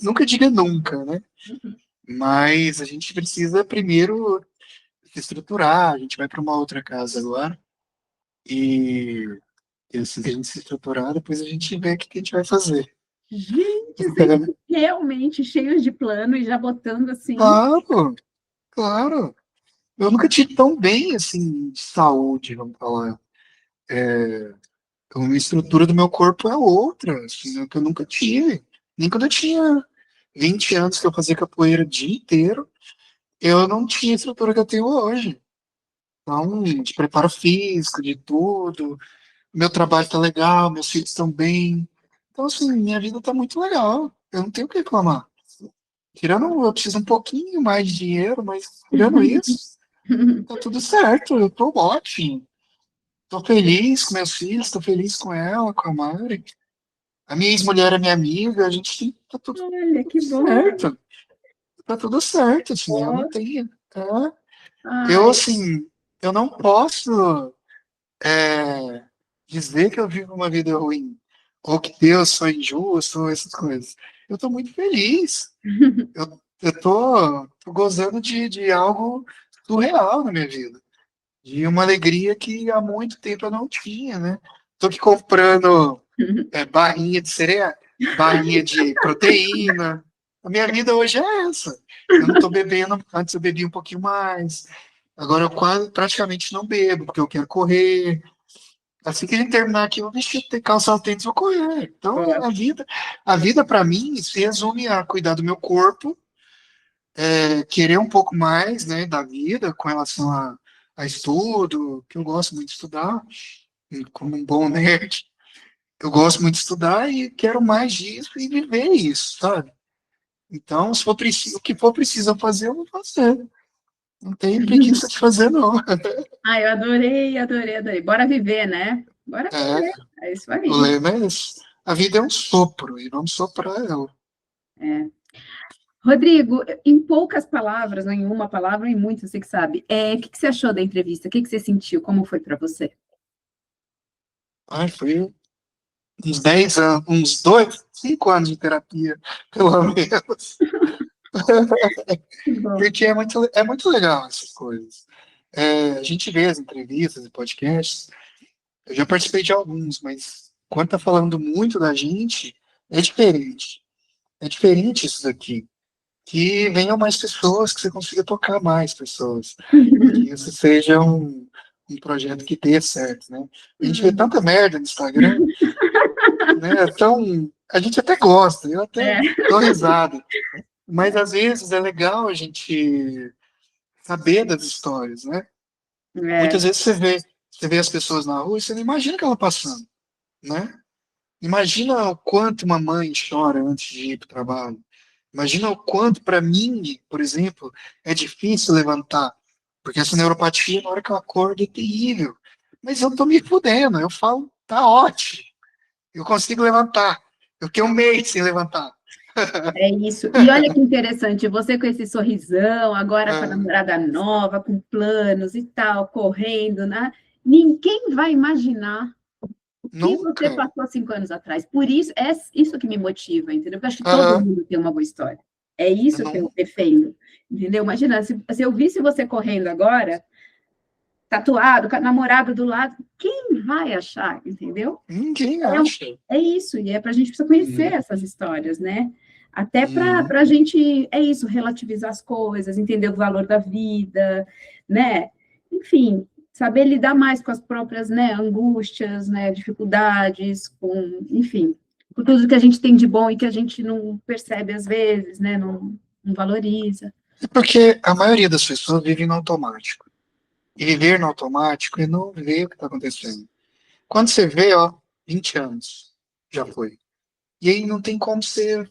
nunca diga nunca, né? Mas a gente precisa primeiro se estruturar. A gente vai para uma outra casa agora e, assim que a gente se estruturar, depois a gente vê o que a gente vai fazer. Gente, vocês realmente cheios de plano e já botando assim. Claro, claro. Eu nunca tive tão bem assim de saúde, vamos falar. A estrutura do meu corpo é outra, assim, né, que eu nunca tive. Nem quando eu tinha 20 anos que eu fazia capoeira o dia inteiro, eu não tinha a estrutura que eu tenho hoje. Então, de preparo físico, de tudo. Meu trabalho tá legal, meus filhos estão bem. Então, assim, minha vida tá muito legal. Eu não tenho o que reclamar. Tirando, eu preciso um pouquinho mais de dinheiro, mas tirando isso, tá tudo certo. Eu tô ótimo. Tô feliz com meus filhos, tô feliz com ela, com a Mari. A minha ex-mulher é minha amiga, a gente tá Olha, tudo que bom. certo. Tá tudo certo, assim, eu não Nossa. tenho. Eu, Ai, assim, eu não posso é, dizer que eu vivo uma vida ruim, ou que Deus foi injusto, ou essas coisas. Eu tô muito feliz. Eu tô gozando de algo surreal na minha vida. De uma alegria que há muito tempo eu não tinha, né? Tô aqui comprando barrinha de cereal, barrinha de proteína. A minha vida hoje é essa. Eu não tô bebendo, antes eu bebia um pouquinho mais. Agora eu quase praticamente não bebo, porque eu quero correr. Assim que a gente terminar aqui, eu vou vestir, ter calçar o tênis e vou correr. Então, Boa. a vida para mim se resume a cuidar do meu corpo, querer um pouco mais, né, da vida com relação a estudo, que eu gosto muito de estudar, e como um bom nerd, eu gosto muito de estudar e quero mais disso e viver isso, sabe? Então, se for preciso, o que for preciso fazer, eu vou fazer. Não tem preguiça de fazer, não. Eu adorei, adorei, adorei. Bora viver, né? Bora É, viver. É isso o aí. lema é esse. A vida é um sopro e vamos soprar ela. É. Rodrigo, em poucas palavras, ou em uma palavra, em muitas, você que sabe, o que você achou da entrevista? O que você sentiu? Como foi para você? Ai, foi uns 10 anos, uns 2, 5 anos de terapia, pelo menos. Que bom. Porque é muito legal essas coisas. A gente vê as entrevistas e podcasts, eu já participei de alguns, mas quando tá falando muito da gente, é diferente. É diferente isso daqui. Que venham mais pessoas, que você consiga tocar mais pessoas. E que isso seja um projeto que dê certo, né? A gente vê tanta merda no Instagram, né? Então, a gente até gosta, eu até É, dou risada. Mas às vezes é legal a gente saber das histórias, né? é, Muitas vezes você vê as pessoas na rua e você não imagina o que ela passando, né? Imagina o quanto uma mãe chora antes de ir para o trabalho. Imagina o quanto, para mim, por exemplo, é difícil levantar. Porque essa neuropatia, na hora que eu acordo, é terrível. Mas eu tô me fudendo. Eu falo, tá ótimo. Eu consigo levantar. Eu fiquei um mês sem levantar. é isso. E olha que interessante, você com esse sorrisão, agora com a Ah, namorada nova, com planos e tal, correndo, né? Ninguém vai imaginar que você nunca. passou há 5 anos atrás. Por isso, é isso que me motiva, entendeu? Porque eu acho que todo Aham. mundo tem uma boa história. É isso que eu Não, defendo, entendeu? Imagina, se eu visse você correndo agora, tatuado, com a namorada do lado, quem vai achar, entendeu? ninguém acha. É isso, e é para a gente precisa conhecer Uhum. essas histórias, né? Até Uhum. para a gente, é isso, relativizar as coisas, entender o valor da vida, né? Enfim, saber lidar mais com as próprias, né, angústias, né, dificuldades, enfim, com tudo que a gente tem de bom e que a gente não percebe às vezes, né, não valoriza. É porque a maioria das pessoas vive no automático. E viver no automático é não ver o que está acontecendo. Quando você vê, ó, 20 anos já foi. E aí não tem como você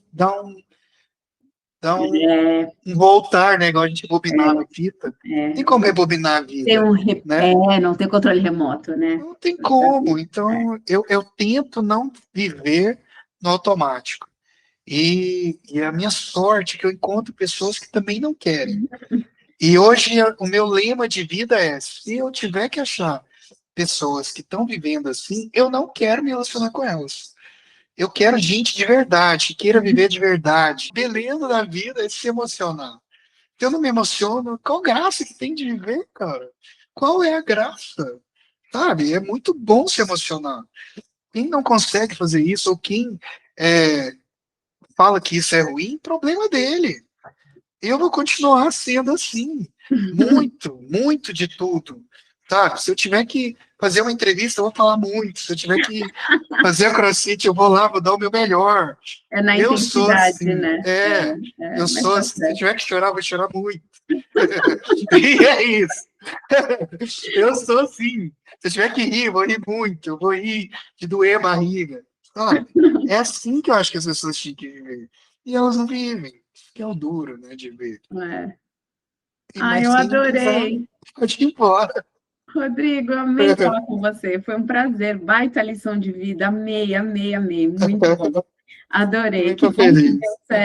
É, um voltar, né? Igual a gente rebobinava a é, fita. Tem é. como rebobinar a Tem vida, né? não tem controle remoto, né? Não tem como. Então, eu tento não viver no automático. E a minha sorte é que eu encontro pessoas que também não querem. E hoje o meu lema de vida é: se eu tiver que achar pessoas que estão vivendo assim, eu não quero me relacionar com elas. Eu quero gente de verdade, que queira viver de verdade. Beleza da vida é se emocionar. Se eu não me emociono, qual graça que tem de viver, cara? Qual é a graça? Sabe? É muito bom se emocionar. Quem não consegue fazer isso, ou quem é, fala que isso é ruim, problema dele. Eu vou continuar sendo assim. Muito, muito de tudo. Sabe? Se eu tiver que fazer uma entrevista, eu vou falar muito. Se eu tiver que fazer a CrossFit, eu vou lá, vou dar o meu melhor. É na Eu sou intensidade, assim. né? Mas Eu sou tá assim. Se eu certo. tiver que chorar, eu vou chorar muito. E é isso. Eu sou assim. Se eu tiver que rir, eu vou rir muito. Eu vou rir de doer a barriga. Sabe? É assim que eu acho que as pessoas tinham que viver. E elas não vivem. Que é o duro, né, de ver. É. Mas Eu quem não quiser, adorei. pode ir embora. Rodrigo, amei falar com você. Foi um prazer. Baita lição de vida. Amei, amei, amei. Muito bom. Adorei. Também Que tô bom que deu feliz. certo.